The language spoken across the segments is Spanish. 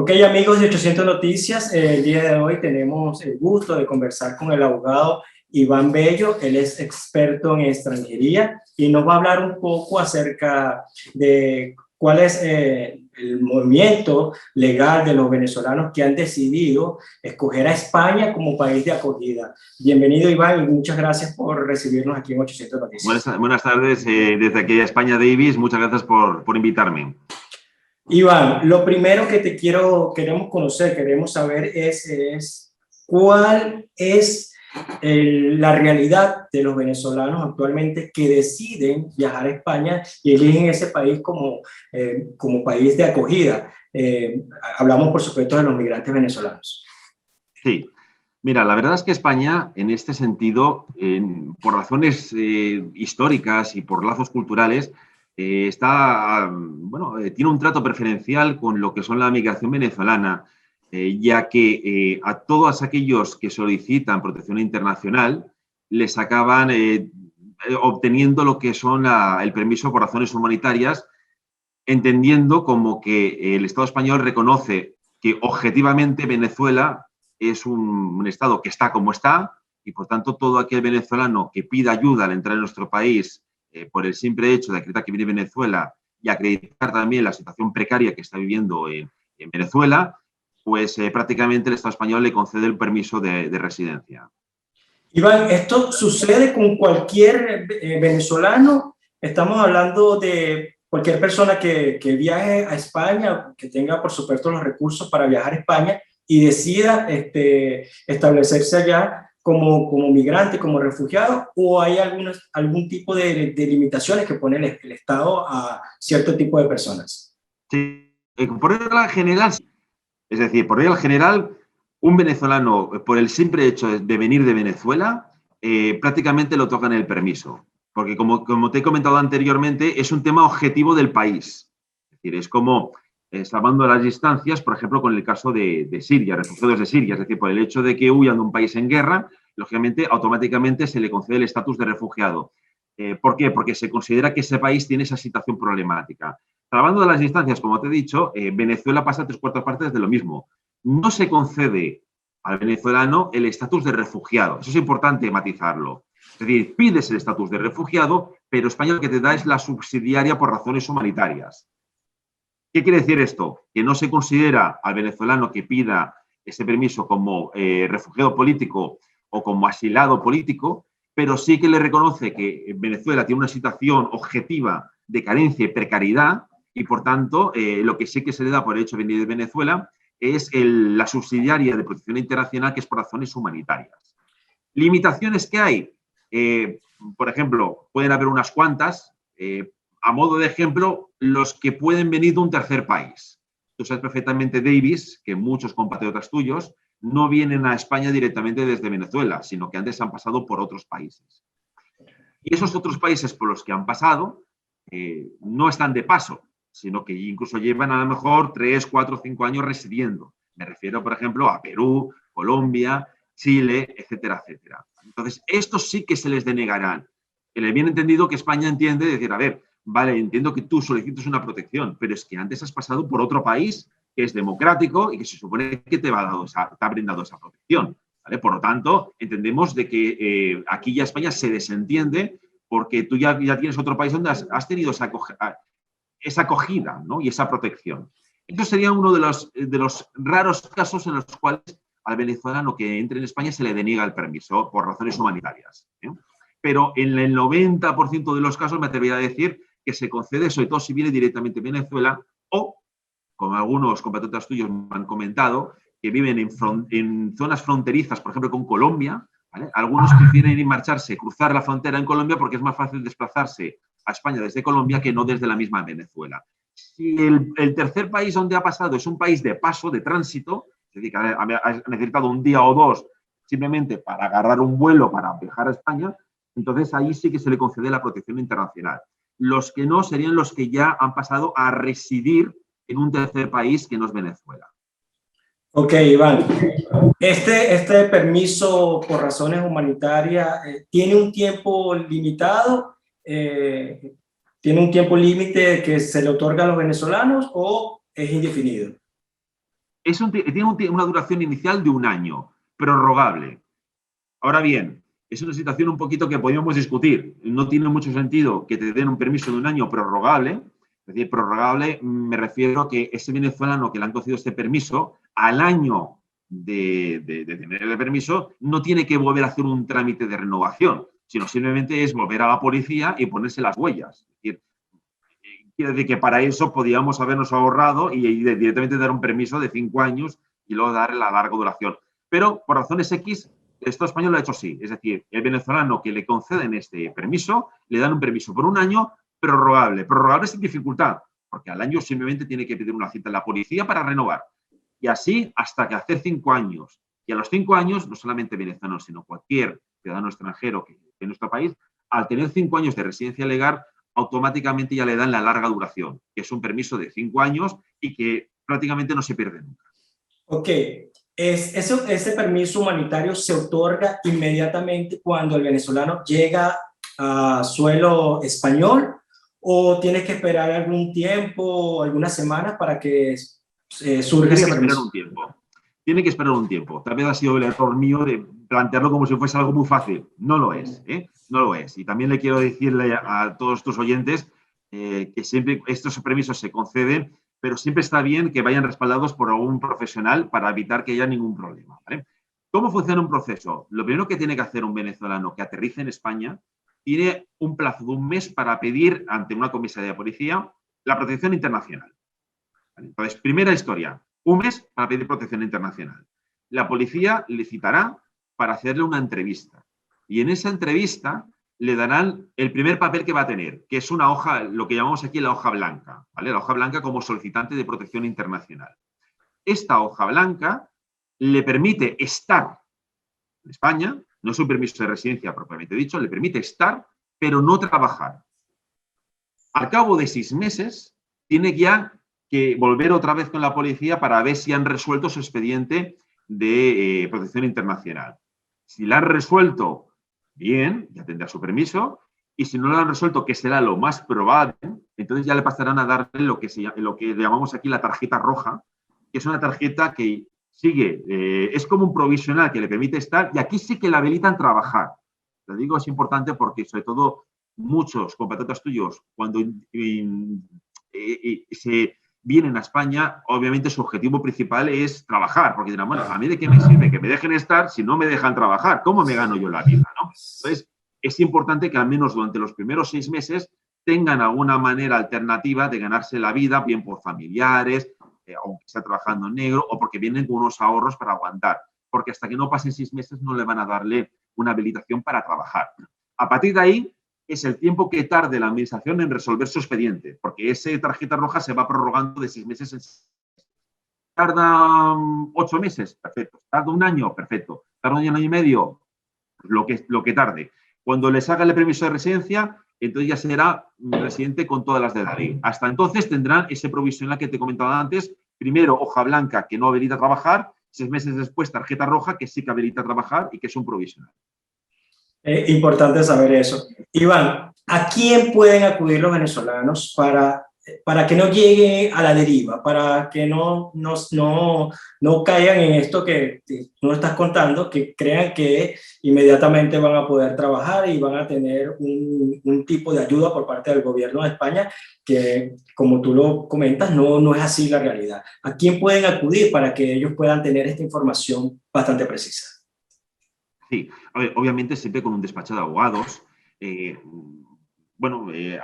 Ok, amigos de 800 Noticias, el día de hoy tenemos el gusto de conversar con el abogado Iván Bello. Él es experto en extranjería y nos va a hablar un poco acerca de cuál es el movimiento legal de los venezolanos que han decidido escoger a España como país de acogida. Bienvenido, Iván, y muchas gracias por recibirnos aquí en 800 Noticias. Buenas tardes, desde aquí a España, Davis. Muchas gracias por invitarme. Iván, lo primero que queremos conocer, queremos saber es cuál es la realidad de los venezolanos actualmente que deciden viajar a España y eligen ese país como país de acogida. Hablamos, por supuesto, de los migrantes venezolanos. Sí, mira, la verdad es que España, en este sentido, por razones históricas y por lazos culturales, tiene un trato preferencial con lo que son la migración venezolana, ya que a todos aquellos que solicitan protección internacional les acaban obteniendo lo que son el permiso por razones humanitarias, entendiendo como que el Estado español reconoce que objetivamente Venezuela es un Estado que está como está y, por tanto, todo aquel venezolano que pida ayuda al entrar en nuestro país por el simple hecho de acreditar que viene de Venezuela y acreditar también la situación precaria que está viviendo en Venezuela, pues prácticamente el Estado español le concede el permiso de residencia. Iván, ¿esto sucede con cualquier venezolano? Estamos hablando de cualquier persona que viaje a España, que tenga, por supuesto, los recursos para viajar a España y decida establecerse allá como migrante, como refugiado, o hay algún tipo de limitaciones que pone el Estado a cierto tipo de personas. Sí, por regla general, es decir, por regla general, un venezolano, por el simple hecho de venir de Venezuela, prácticamente lo tocan el permiso. Porque, como te he comentado anteriormente, es un tema objetivo del país. Es decir, es como, salvando las distancias, por ejemplo, con el caso de Siria, refugiados de Siria. Es decir, por el hecho de que huyan de un país en guerra, lógicamente, automáticamente se le concede el estatus de refugiado. ¿Por qué? Porque se considera que ese país tiene esa situación problemática. Salvando las distancias, como te he dicho, Venezuela pasa 3/4 partes de lo mismo. No se concede al venezolano el estatus de refugiado. Eso es importante matizarlo. Es decir, pides el estatus de refugiado, pero España lo que te da es la subsidiaria por razones humanitarias. ¿Qué quiere decir esto? Que no se considera al venezolano que pida ese permiso como refugiado político o como asilado político, pero sí que le reconoce que Venezuela tiene una situación objetiva de carencia y precariedad y, por tanto, lo que sí que se le da por el hecho de venir de Venezuela es la subsidiaria de protección internacional, que es por razones humanitarias. ¿Limitaciones que hay? Por ejemplo, pueden haber unas cuantas. A modo de ejemplo, los que pueden venir de un tercer país. Tú sabes perfectamente, Davis, que muchos compatriotas tuyos no vienen a España directamente desde Venezuela, sino que antes han pasado por otros países. Y esos otros países por los que han pasado no están de paso, sino que incluso llevan a lo mejor 3, 4, 5 años residiendo. Me refiero, por ejemplo, a Perú, Colombia, Chile, etcétera, etcétera. Entonces, estos sí que se les denegarán. El bien entendido que España entiende decir, a ver, vale, entiendo que tú solicites una protección, pero es que antes has pasado por otro país que es democrático y que se supone que te ha brindado esa protección. ¿Vale? Por lo tanto, entendemos de que aquí ya España se desentiende porque tú ya tienes otro país donde has tenido esa acogida, ¿no? Y esa protección. Esto sería uno de los raros casos en los cuales al venezolano que entre en España se le deniega el permiso por razones humanitarias. Pero en el 90% de los casos me atrevería a decir que se concede, sobre todo si viene directamente de Venezuela o, como algunos compatriotas tuyos me han comentado, que viven en zonas fronterizas, por ejemplo, con Colombia, ¿vale? Algunos prefieren marcharse, cruzar la frontera en Colombia porque es más fácil desplazarse a España desde Colombia que no desde la misma Venezuela. Si el tercer país donde ha pasado es un país de paso, de tránsito, es decir, que ha necesitado un día o dos simplemente para agarrar un vuelo para viajar a España, entonces ahí sí que se le concede la protección internacional. Los que no serían los que ya han pasado a residir en un tercer país que no es Venezuela. Ok, Iván. Este permiso por razones humanitarias tiene un tiempo limitado, tiene un tiempo límite que se le otorga a los venezolanos o es indefinido. tiene una duración inicial de 1 año, prorrogable. Ahora bien, es una situación un poquito que podríamos discutir. No tiene mucho sentido que te den un permiso de 1 año prorrogable. Es decir, prorrogable me refiero a que ese venezolano que le han concedido este permiso, al año de tener el permiso, no tiene que volver a hacer un trámite de renovación, sino simplemente es volver a la policía y ponerse las huellas. Es decir, quiere decir que para eso podíamos habernos ahorrado y directamente dar un permiso de 5 años y luego dar la larga duración. Pero por razones X, el Estado español lo ha hecho así. Es decir, el venezolano que le conceden este permiso, le dan un permiso por 1 año prorrogable. Prorrogable sin dificultad, porque al año simplemente tiene que pedir una cita en la policía para renovar. Y así hasta que hace 5 años. Y a los 5 años, no solamente venezolanos, sino cualquier ciudadano extranjero que esté en nuestro país, al tener 5 años de residencia legal, automáticamente ya le dan la larga duración, que es un permiso de 5 años y que prácticamente no se pierde nunca. Ok, ese permiso humanitario se otorga inmediatamente cuando el venezolano llega a suelo español, o tienes que esperar algún tiempo, algunas semanas para que surja ese permiso. Tiene que esperar un tiempo. Tal vez ha sido el error mío de plantearlo como si fuese algo muy fácil. No lo es, ¿eh? No lo es. Y también le quiero decirle a todos tus oyentes que siempre estos permisos se conceden, pero siempre está bien que vayan respaldados por algún profesional para evitar que haya ningún problema, ¿vale? ¿Cómo funciona un proceso? Lo primero que tiene que hacer un venezolano que aterrice en España tiene un plazo de 1 mes para pedir ante una comisaría de policía la protección internacional. ¿Vale? Entonces, primera historia, 1 mes para pedir protección internacional. La policía le citará para hacerle una entrevista. Y en esa entrevista le darán el primer papel que va a tener, que es una hoja, lo que llamamos aquí la hoja blanca, ¿vale? La hoja blanca como solicitante de protección internacional. Esta hoja blanca le permite estar en España, no es un permiso de residencia propiamente dicho, le permite estar, pero no trabajar. Al cabo de 6 meses, tiene ya que volver otra vez con la policía para ver si han resuelto su expediente de protección internacional. Si la han resuelto bien, ya tendrá su permiso, y si no lo han resuelto, que será lo más probable, entonces ya le pasarán a darle lo que llamamos aquí la tarjeta roja, que es una tarjeta que sigue, es como un provisional que le permite estar, y aquí sí que la habilitan trabajar. Lo digo, es importante porque, sobre todo, muchos compatriotas tuyos, cuando se vienen a España, obviamente su objetivo principal es trabajar, porque dirán, bueno, ¿a mí de qué me sirve que me dejen estar si no me dejan trabajar? ¿Cómo me gano yo la vida, no? Entonces, es importante que al menos durante los primeros 6 meses tengan alguna manera alternativa de ganarse la vida, bien por familiares, aunque esté trabajando en negro, o porque vienen con unos ahorros para aguantar, porque hasta que no pasen 6 meses no le van a darle una habilitación para trabajar. A partir de ahí, es el tiempo que tarde la administración en resolver su expediente, porque esa tarjeta roja se va prorrogando de 6 meses en 6 meses. ¿Tarda 8 meses? Perfecto. ¿Tarda 1 año? Perfecto. ¿Tarda 1 año y medio? Lo que tarde. Cuando les haga el permiso de residencia, entonces ya será residente con todas las de la ley. Hasta entonces tendrán ese provisional que te comentaba antes, primero hoja blanca que no habilita a trabajar, 6 meses después tarjeta roja que sí que habilita a trabajar y que es un provisional. Importante saber eso. Iván, ¿a quién pueden acudir los venezolanos para que no lleguen a la deriva, para que no caigan en esto que tú nos estás contando, que crean que inmediatamente van a poder trabajar y van a tener un tipo de ayuda por parte del gobierno de España, que como tú lo comentas, no es así la realidad? ¿A quién pueden acudir para que ellos puedan tener esta información bastante precisa? Sí, a ver, obviamente siempre con un despacho de abogados.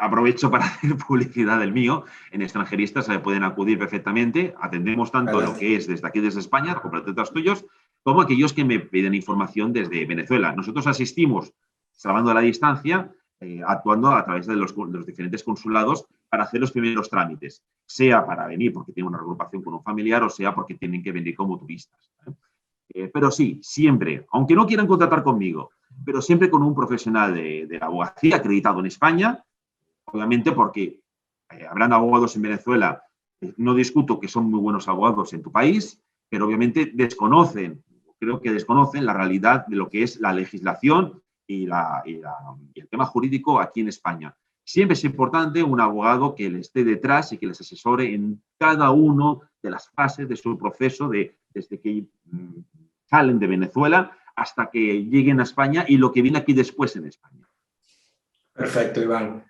Aprovecho para hacer publicidad del mío. En Extranjeristas pueden acudir perfectamente. Atendemos tanto lo que es desde aquí, desde España, compatriotas tuyos, como aquellos que me piden información desde Venezuela. Nosotros asistimos, salvando la distancia, actuando a través de los diferentes consulados para hacer los primeros trámites, sea para venir porque tienen una agrupación con un familiar o sea porque tienen que venir como turistas, ¿vale? Pero sí, siempre, aunque no quieran contratar conmigo, pero siempre con un profesional de la abogacía acreditado en España, obviamente porque habrán abogados en Venezuela, no discuto que son muy buenos abogados en tu país, pero obviamente creo que desconocen la realidad de lo que es la legislación y el tema jurídico aquí en España. siempre es importante un abogado que le esté detrás y que les asesore en cada una de las fases de su proceso, desde que salen de Venezuela hasta que lleguen a España y lo que viene aquí después en España. Perfecto, Iván.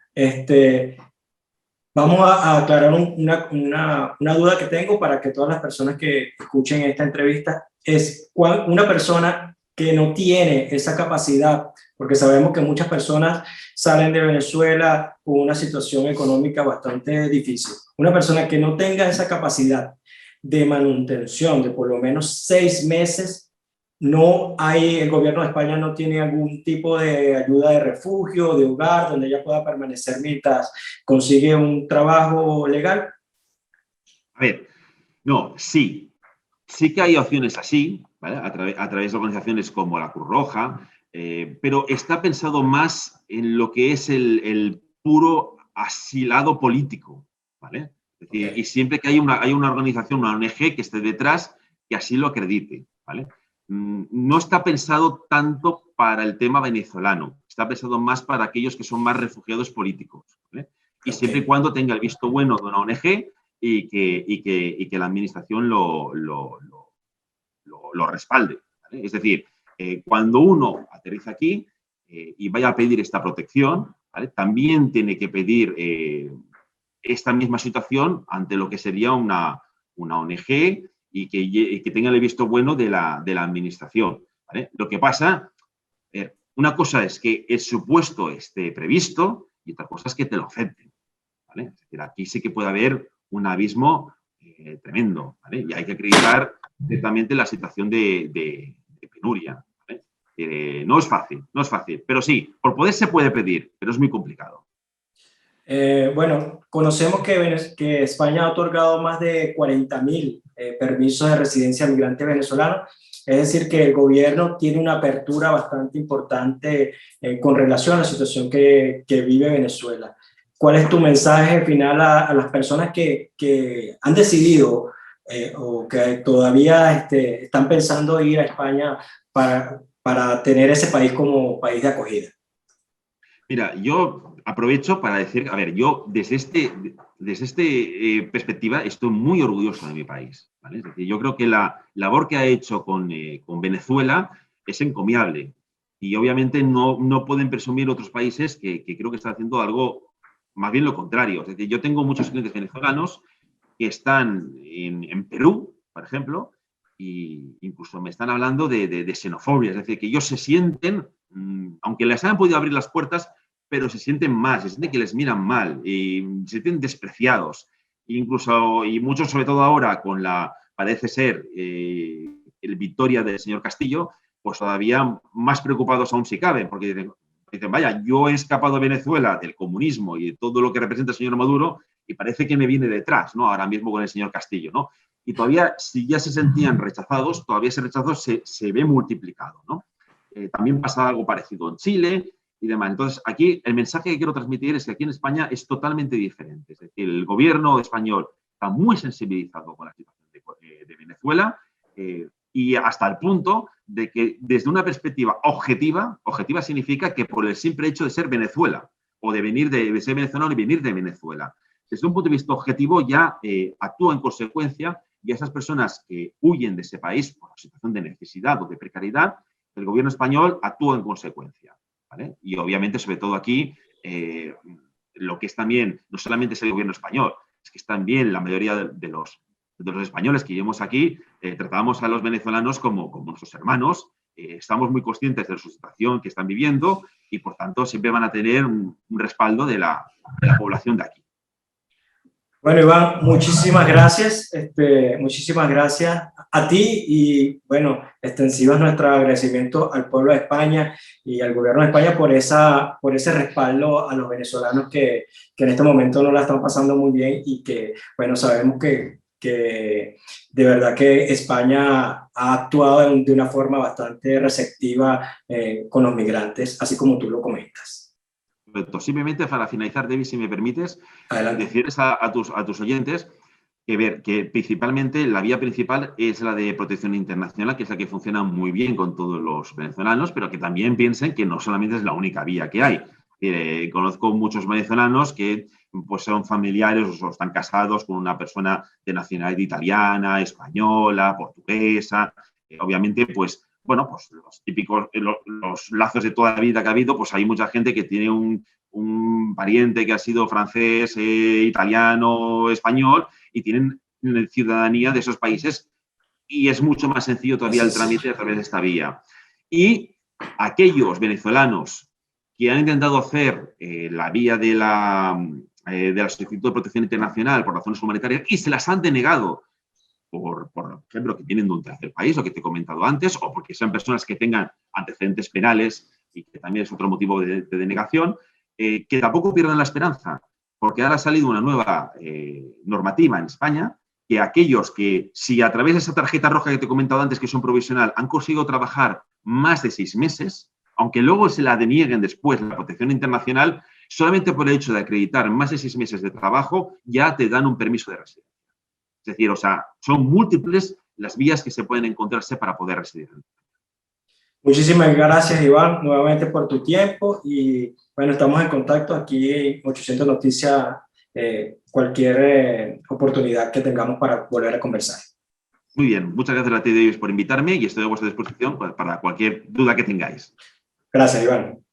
Vamos a aclarar una duda que tengo para que todas las personas que escuchen esta entrevista es una persona que no tiene esa capacidad, porque sabemos que muchas personas salen de Venezuela con una situación económica bastante difícil. Una persona que no tenga esa capacidad de manutención de por lo menos 6 meses, no hay, el gobierno de España no tiene algún tipo de ayuda de refugio, de hogar, donde ella pueda permanecer mientras consigue un trabajo legal. A ver, no, sí que hay opciones así, ¿vale? A través de organizaciones como la Cruz Roja, pero está pensado más en lo que es el puro asilado político, ¿vale? Es decir, Okay. y siempre que hay una organización, una ONG que esté detrás, que así lo acredite, ¿vale? No está pensado tanto para el tema venezolano, está pensado más para aquellos que son más refugiados políticos, ¿vale? Y siempre y cuando tenga el visto bueno de una ONG y que la administración lo respalde, ¿vale? Es decir, cuando uno aterriza aquí y vaya a pedir esta protección, ¿vale? También tiene que pedir esta misma situación ante lo que sería una ONG y que tenga el visto bueno de la administración, ¿vale? Lo que pasa, una cosa es que el supuesto esté previsto y otra cosa es que te lo acepten, ¿vale? Es decir, aquí sí que puede haber un abismo tremendo, ¿vale? Y hay que acreditar directamente la situación de penuria, ¿vale? No es fácil, pero sí, por poder se puede pedir, pero es muy complicado. Bueno, conocemos que España ha otorgado más de 40.000 permisos de residencia a migrantes venezolanos, es decir, que el gobierno tiene una apertura bastante importante con relación a la situación que vive Venezuela. ¿Cuál es tu mensaje final a las personas que han decidido o que todavía están pensando ir a España para tener ese país como país de acogida? Mira, yo aprovecho para decir, a ver, yo desde esta perspectiva estoy muy orgulloso de mi país, ¿vale? Es decir, yo creo que la labor que ha hecho con Venezuela es encomiable y obviamente no pueden presumir otros países que creo que están haciendo algo más bien lo contrario. Es decir, yo tengo muchos clientes venezolanos que están en Perú, por ejemplo, e incluso me están hablando de xenofobia, es decir, que ellos se sienten, aunque les hayan podido abrir las puertas, pero se sienten mal, se sienten que les miran mal, y se sienten despreciados. Incluso, y muchos, sobre todo ahora, con parece ser, el victoria del señor Castillo, pues todavía más preocupados aún si caben, porque dicen, vaya, yo he escapado de Venezuela, del comunismo y de todo lo que representa el señor Maduro, y parece que me viene detrás, ¿no? Ahora mismo con el señor Castillo, ¿no? Y todavía, si ya se sentían rechazados, todavía ese rechazo se ve multiplicado, ¿no? También pasa algo parecido en Chile y demás. Entonces, aquí el mensaje que quiero transmitir es que aquí en España es totalmente diferente. Es decir, el gobierno español está muy sensibilizado con la situación de Venezuela y hasta el punto de que desde una perspectiva objetiva significa que por el simple hecho de ser Venezuela o de venir de ser venezolano y venir de Venezuela, desde un punto de vista objetivo ya actúa en consecuencia y a esas personas que huyen de ese país por la situación de necesidad o de precariedad, el gobierno español actúa en consecuencia, ¿vale? Y obviamente, sobre todo aquí, lo que es también, no solamente es el gobierno español, es que es también la mayoría de los españoles que vivimos aquí, tratamos a los venezolanos como nuestros hermanos, estamos muy conscientes de su situación que están viviendo y, por tanto, siempre van a tener un respaldo de la población de aquí. Bueno, Iván, muchísimas gracias a ti y, bueno, extensivas nuestro agradecimiento al pueblo de España y al gobierno de España por ese respaldo a los venezolanos que en este momento no la están pasando muy bien y que, bueno, sabemos que de verdad que España ha actuado de una forma bastante receptiva con los migrantes, así como tú lo comentas. Simplemente para finalizar, David, si me permites, Adelante. decirles a tus oyentes que principalmente la vía principal es la de protección internacional, que es la que funciona muy bien con todos los venezolanos, pero que también piensen que no solamente es la única vía que hay. Conozco muchos venezolanos que pues, son familiares o están casados con una persona de nacionalidad italiana, española, portuguesa. Obviamente, pues, bueno, pues los típicos, los lazos de toda la vida que ha habido, pues hay mucha gente que tiene un pariente que ha sido francés, italiano, español y tienen ciudadanía de esos países y es mucho más sencillo todavía el trámite a través de esta vía. Y aquellos venezolanos que han intentado hacer la vía de la solicitud de protección internacional por razones humanitarias y se las han denegado por ejemplo, que vienen de un tercer país, lo que te he comentado antes, o porque sean personas que tengan antecedentes penales y que también es otro motivo de denegación, que tampoco pierdan la esperanza, porque ahora ha salido una nueva normativa en España que aquellos que, si a través de esa tarjeta roja que te he comentado antes, que son provisional, han conseguido trabajar más de 6 meses, aunque luego se la denieguen después la protección internacional, solamente por el hecho de acreditar más de 6 meses de trabajo, ya te dan un permiso de residencia. Es decir, o sea, son múltiples las vías que se pueden encontrarse para poder residir. Muchísimas gracias, Iván, nuevamente por tu tiempo y bueno, estamos en contacto aquí en 800 Noticias, cualquier oportunidad que tengamos para volver a conversar. Muy bien, muchas gracias a ti, David, por invitarme y estoy a vuestra disposición para cualquier duda que tengáis. Gracias, Iván.